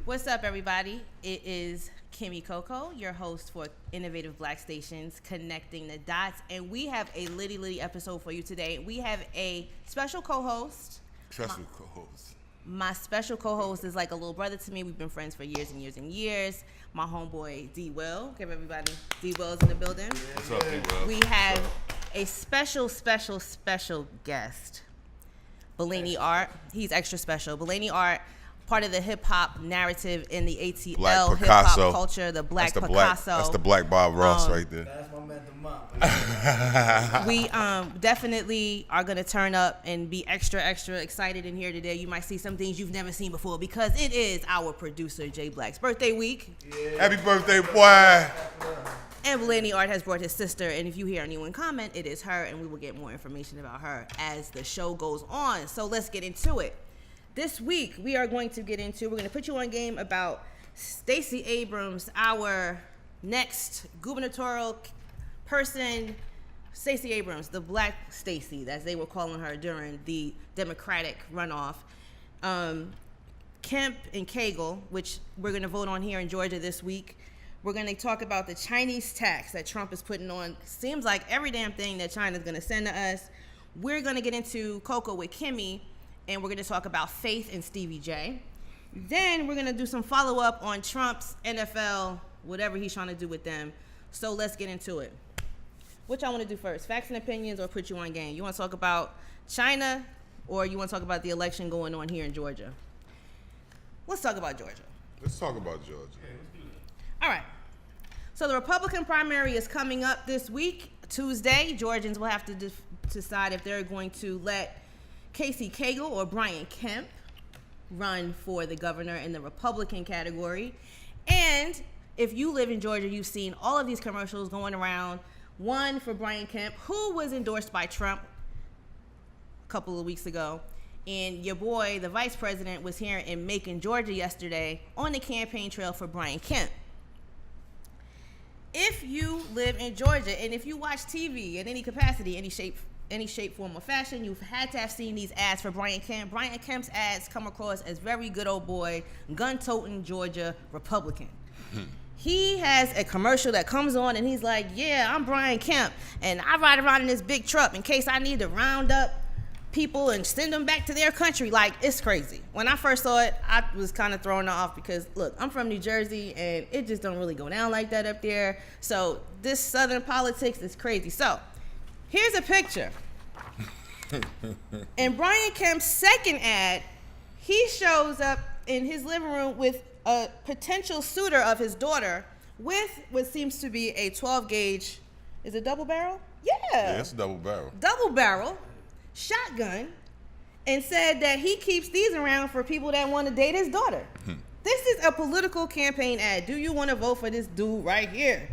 What's up, everybody? It is Kymmy Cocoa, your host for Innovative Black Stations, Connecting the Dots. And we have a litty episode for you today. We have a special co-host. My special co-host is like a little brother to me. We've been friends for years and years and years. My homeboy, D-Will. Give everybody, D-Will's in the building. What's up, D-Will? We have a special guest, Bellini Art. He's extra special. Bellini Art, part of the hip-hop narrative in the ATL hip-hop culture, the Black Picasso. That's the Black Bob Ross right there. That's my man, the mom. We definitely are going to turn up and be extra excited in here today. You might see some things you've never seen before because it is our producer, Jay Black's birthday week. Yeah. Happy birthday, boy. And Bellini Art has brought his sister, and if you hear anyone comment, it is her, and we will get more information about her as the show goes on. So let's get into it. This week, we're going to put you on game about Stacey Abrams, our next gubernatorial person, Stacey Abrams, the Black Stacey, as they were calling her during the Democratic runoff. Kemp and Cagle, which we're going to vote on here in Georgia this week. We're going to talk about the Chinese tax that Trump is putting on. Seems like every damn thing that China's going to send to us. We're going to get into Cocoa with Kymmy, and we're going to talk about Faith and Stevie J. Then we're going to do some follow-up on Trump's NFL, whatever he's trying to do with them. So let's get into it. What y'all want to do first, facts and opinions or put you on game? You want to talk about China or you want to talk about the election going on here in Georgia? Let's talk about Georgia. Let's talk about Georgia. All right. So the Republican primary is coming up this week, Tuesday. Georgians will have to decide if they're going to let Cagle or Brian Kemp run for the governor in the Republican category. And if you live in Georgia, you've seen all of these commercials going around. One for Brian Kemp, who was endorsed by Trump a couple of weeks ago. And your boy, the vice president, was here in Macon, Georgia yesterday on the campaign trail for Brian Kemp. If you live in Georgia and if you watch TV in any capacity, any shape, form, or fashion, you've had to have seen these ads for Brian Kemp. Brian Kemp's ads come across as very good old boy, gun-toting Georgia Republican. He has a commercial that comes on and he's like, yeah, I'm Brian Kemp, and I ride around in this big truck in case I need to round up people and send them back to their country. Like, it's crazy. When I first saw it, I was kind of thrown off because, look, I'm from New Jersey, and it just don't really go down like that up there. So this Southern politics is crazy. So here's a picture. In Brian Kemp's second ad, he shows up in his living room with a potential suitor of his daughter with what seems to be a 12-gauge, is it double barrel? Yeah, it's a double barrel. Double barrel shotgun, and said that he keeps these around for people that want to date his daughter. This is a political campaign ad. Do you want to vote for this dude right here?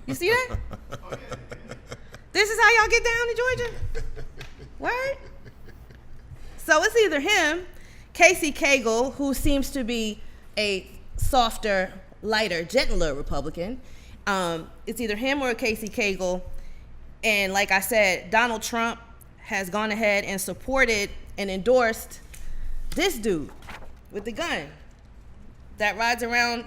You see that? This is how y'all get down in Georgia? Word? So it's either him, Cagle, who seems to be a softer, lighter, gentler Republican. It's either him or Cagle. And like I said, Donald Trump has gone ahead and supported and endorsed this dude with the gun that rides around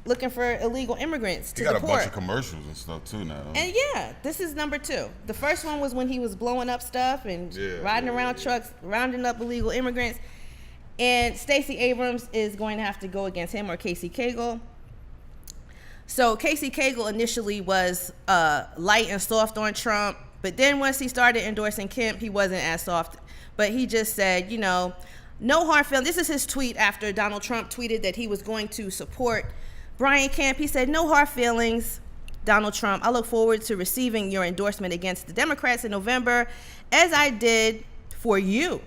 looking for illegal immigrants to deport. He got a bunch of commercials and stuff too now. And yeah, this is number 2. The first one was when he was blowing up stuff and riding around trucks, rounding up illegal immigrants. And Stacey Abrams is going to have to go against him or Cagle. So Cagle initially was light and soft on Trump, but then once he started endorsing Kemp, he wasn't as soft. But he just said, no hard feelings. This is his tweet after Donald Trump tweeted that he was going to support Brian Kemp. He said, no hard feelings, Donald Trump. I look forward to receiving your endorsement against the Democrats in November, as I did for you.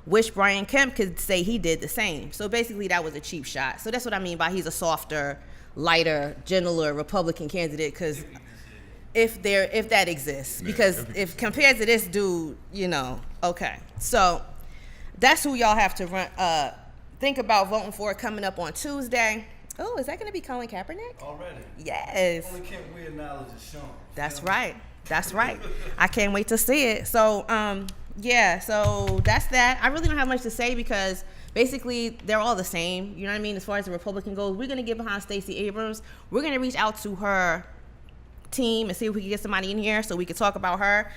Wish Brian Kemp could say he did the same. So basically that was a cheap shot. So that's what I mean by he's a softer, lighter, gentler Republican candidate, because if that exists, because if compared to this dude, okay. So that's who y'all have to run. Think about voting for coming up on Tuesday. Oh, is that going to be Colin Kaepernick? Already. Yes. Only Kent weird knowledge is shown. That's right. That's right. I can't wait to see it. So, so that's that. I really don't have much to say because basically they're all the same. You know what I mean? As far as the Republican goes, we're gonna get behind Stacey Abrams. We're gonna reach out to her team and see if we can get somebody in here so we can talk about her.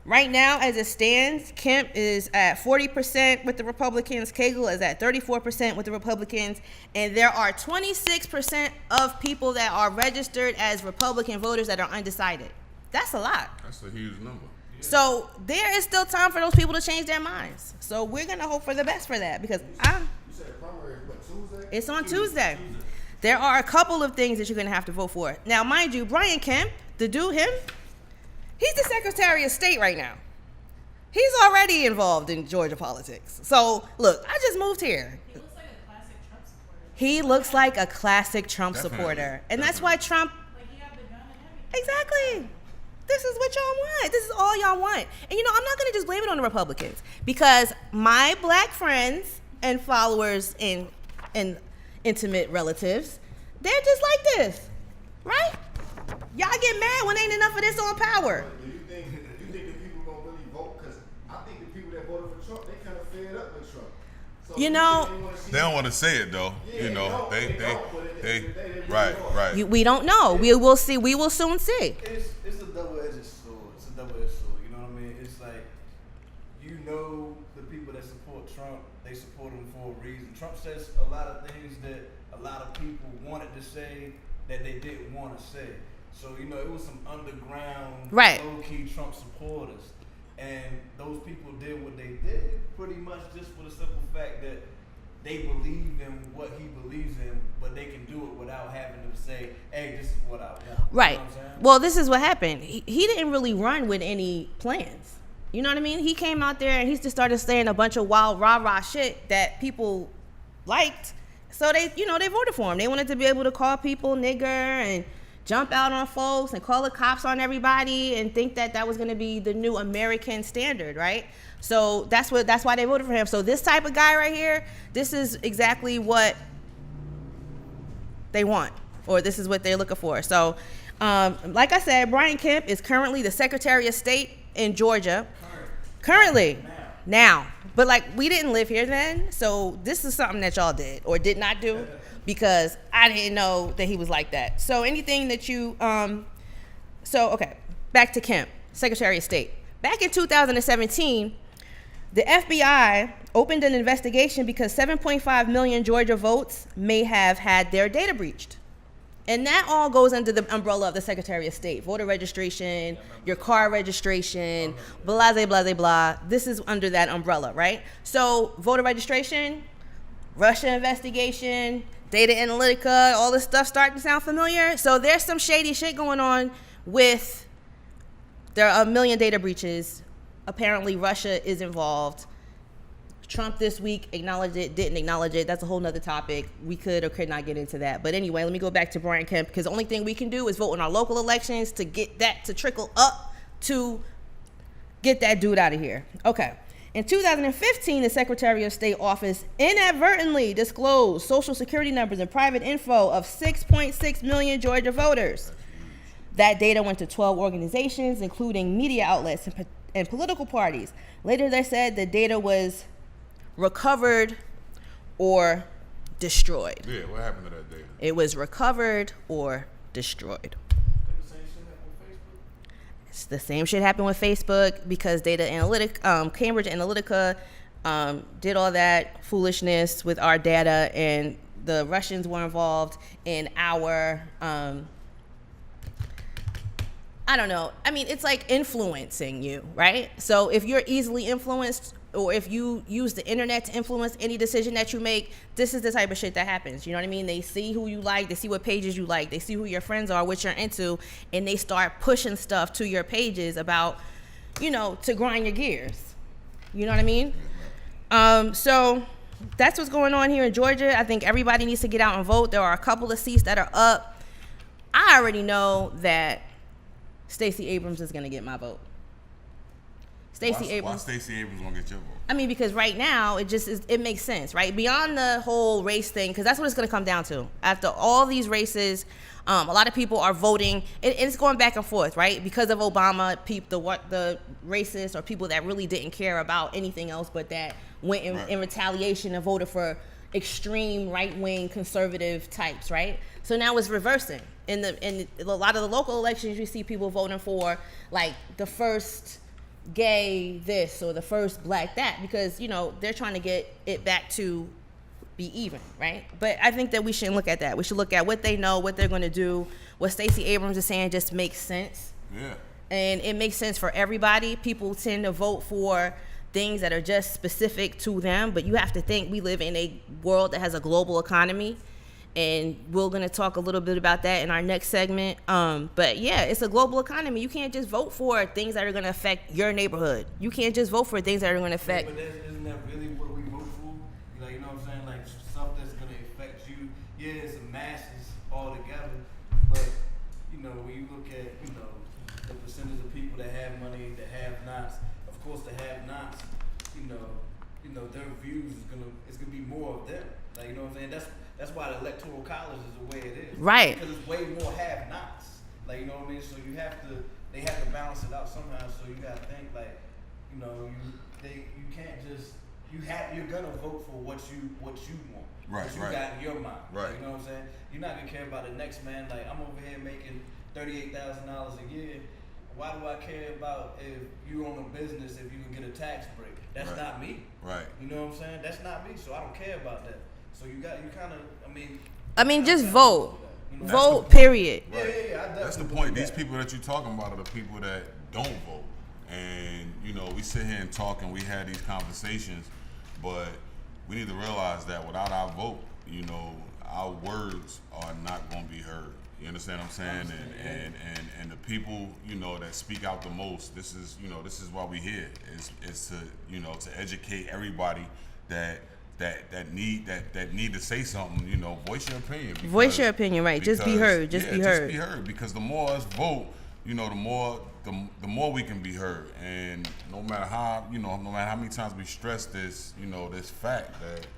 Right now, as it stands, Kemp is at 40% with the Republicans. Cagle is at 34% with the Republicans. And there are 26% of people that are registered as Republican voters that are undecided. That's a lot. That's a huge number. So there is still time for those people to change their minds. So we're going to hope for the best for that because You said primary is what, Tuesday? it's on Tuesday. There are a couple of things that you're going to have to vote for. Now, mind you, Brian Kemp, the dude, he's the Secretary of State right now. He's already involved in Georgia politics. So, look, I just moved here. He looks like a classic Trump supporter. And that's why Trump... Exactly. This is what y'all want. This is all y'all want. And, you know, I'm not going to just blame it on the Republicans because my black friends and followers and intimate relatives, they're just like this, right? Y'all get mad when ain't enough of this on power. Do you think the people gonna really vote? Because I think the people that voted for Trump, they kind of fed up with Trump. So You know, They don't want to say it though. Yeah, You know, they they don't, but at the end of the day, they right, really right. we don't know. We will see. We will soon see. It's a double-edged sword. It's a double-edged sword. You know what I mean? It's like, you know, the people that support Trump, they support him for a reason. Trump says a lot of things that a lot of people wanted to say that they didn't want to say. So, you know, it was some underground, Right. low-key Trump supporters. And those people did what they did pretty much just for the simple fact that they believe in what he believes in, but they can do it without having to say, hey, this is what I want. Right. You know what I'm saying? Well, this is what happened. He didn't really run with any plans. You know what I mean? He came out there and he just started saying a bunch of wild rah-rah shit that people liked. So they voted for him. They wanted to be able to call people nigger and jump out on folks and call the cops on everybody and think that that was going to be the new American standard, right? So that's why they voted for him. So this type of guy right here, this is exactly what they want, or this is what they're looking for. So, like I said, Brian Kemp is currently the Secretary of State in Georgia. Currently. Now. But like, we didn't live here then, so this is something that y'all did or did not do, because I didn't know that he was like that. So anything that you, okay, back to Kemp, Secretary of State. Back in 2017, the FBI opened an investigation because 7.5 million Georgia votes may have had their data breached. And that all goes under the umbrella of the Secretary of State. Voter registration, your car registration, blah, blah, blah, blah. This is under that umbrella, right? So voter registration, Russia investigation, data analytica, all this stuff starting to sound familiar. So there's some shady shit going on with, there are 1 million data breaches. Apparently Russia is involved. Trump this week acknowledged it, didn't acknowledge it. That's a whole nother topic. We could or could not get into that. But anyway, let me go back to Brian Kemp, because the only thing we can do is vote in our local elections to get that to trickle up to get that dude out of here. Okay. In 2015, the Secretary of State office inadvertently disclosed social security numbers and private info of 6.6 million Georgia voters. That data went to 12 organizations, including media outlets and political parties. Later, they said the data was recovered or destroyed. Yeah, what happened to that data? It was recovered or destroyed. It's the same shit happened with Facebook because Cambridge Analytica did all that foolishness with our data, and the Russians were involved in our, I don't know. I mean, it's like influencing you, right? So if you're easily influenced, or if you use the internet to influence any decision that you make, this is the type of shit that happens. You know what I mean? They see who you like, they see what pages you like, they see who your friends are, what you're into, and they start pushing stuff to your pages about, to grind your gears. You know what I mean? So that's what's going on here in Georgia. I think everybody needs to get out and vote. There are a couple of seats that are up. I already know that Stacey Abrams is going to get my vote. Why Stacey Abrams gonna get your vote? I mean, because right now it makes sense, right? Beyond the whole race thing, because that's what it's going to come down to. After all these races, a lot of people are voting. It's going back and forth, right? Because of Obama, the racist or people that really didn't care about anything else but that went in retaliation and voted for extreme right-wing conservative types, right? So now it's reversing. In a lot of the local elections, you see people voting for like the first gay this or the first black that, because they're trying to get it back to be even, right? But I think that we shouldn't look at that. We should look at what they know, what they're going to do. What Stacey Abrams is saying just makes sense. Yeah. And it makes sense for everybody. People tend to vote for things that are just specific to them, but you have to think we live in a world that has a global economy, and we're going to talk a little bit about that in our next segment. But yeah, it's a global economy. You can't just vote for things that are going to affect your neighborhood. You can't just vote for things that are going to affect. But isn't that really what we vote for? Like, you know what I'm saying? Like stuff that's going to affect you. Yeah, it's the masses all together, but when you look at the percentage of people that have money, the have-nots, of course the have-nots, their views is gonna be more of them. Like, you know what I'm saying? That's why the electoral college is the way it is. Right. Because it's way more have-nots. Like, you know what I mean? So they have to balance it out somehow. So you gotta think like, you can't just you're gonna vote for what you want. Right. What you got in your mind. Right. You know what I'm saying? You're not gonna care about the next man. Like, I'm over here making $38,000 a year. Why do I care about if you own a business, if you can get a tax break? That's not me. Right. You know what I'm saying? That's not me. So I don't care about that. So I mean, just vote. Vote, the period. Right. Yeah. That's the point. These people that you're talking about are the people that don't vote. And, we sit here and talk and we have these conversations, but we need to realize that without our vote, our words are not going to be heard. You understand what I'm saying? And the people, that speak out the most, this is why we here. Is to, to educate everybody that need to say something, voice your opinion. Voice your opinion, right. Just be heard. Just be heard. Just be heard, because the more us vote, the more we can be heard. And no matter how many times we stress this, this fact that,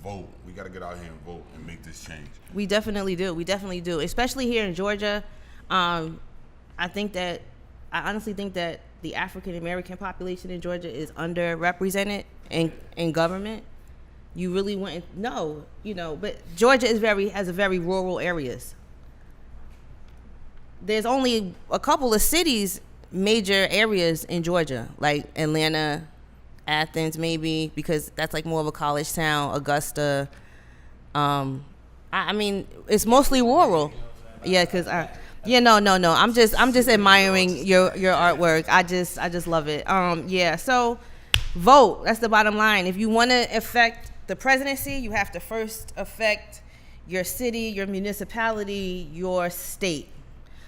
vote. We got to get out here and vote and make this change. We definitely do. Especially here in Georgia. I honestly think that the African American population in Georgia is underrepresented in government. You really wouldn't know, but Georgia has a very rural areas. There's only a couple of cities, major areas in Georgia, like Atlanta, Athens, maybe, because that's like more of a college town. Augusta. I mean, it's mostly rural. Yeah, because no. I'm just admiring your artwork. I just love it. Yeah. So, vote. That's the bottom line. If you want to affect the presidency, you have to first affect your city, your municipality, your state.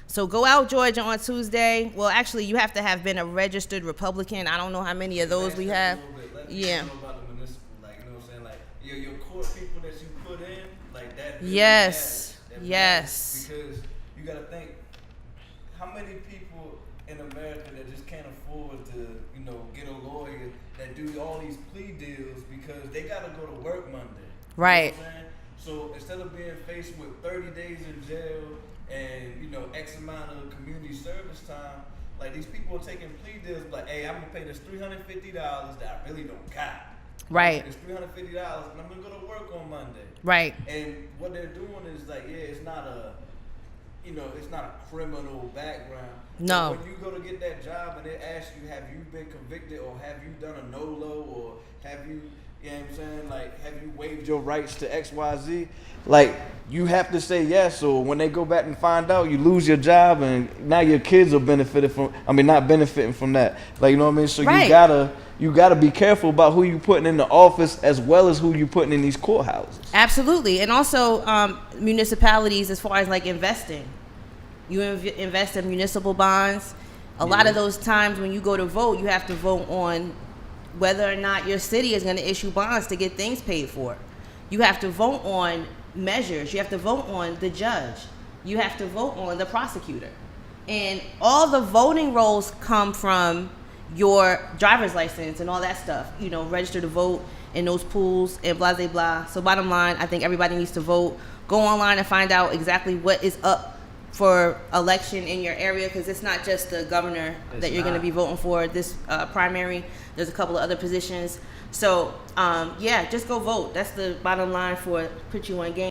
So go out, Georgia, on Tuesday. Well, actually, you have to have been a registered Republican. I don't know how many of those we have. Yeah. Know about the municipal, like, you know what I'm saying? Like, your court people that you put in, like that. Really Yes. Matters. Yes. Because you got to think, how many people in America that just can't afford to, get a lawyer that do all these plea deals because they got to go to work Monday. Right. You know what I'm saying? So instead of being faced with 30 days in jail and X amount of community service time, like, these people are taking plea deals like, hey, I'm gonna pay this $350 that I really don't got. Right. It's $350 and I'm gonna go to work on Monday. Right. And what they're doing is like, it's not a criminal background. No. But when you go to get that job and they ask you, have you been convicted or have you done a NOLO or have you, you know what I'm saying, like, have you waived your rights to XYZ? Like, you have to say yes, or when they go back and find out, you lose your job and now your kids are not benefiting from that. Like, you know what I mean? So right. You gotta be careful about who you putting in the office as well as who you putting in these courthouses. Absolutely. And also municipalities, as far as like investing. You invest in municipal bonds. A lot of those times when you go to vote, you have to vote on whether or not your city is going to issue bonds to get things paid for. You have to vote on measures. You have to vote on the judge. You have to vote on the prosecutor. And all the voting rolls come from your driver's license and all that stuff. Register to vote in those pools and blah, blah, blah. So bottom line, I think everybody needs to vote. Go online and find out exactly what is up for election in your area, because it's not just the governor that you're going to be voting for this primary. There's a couple of other positions. So, yeah, just go vote. That's the bottom line for put you on game.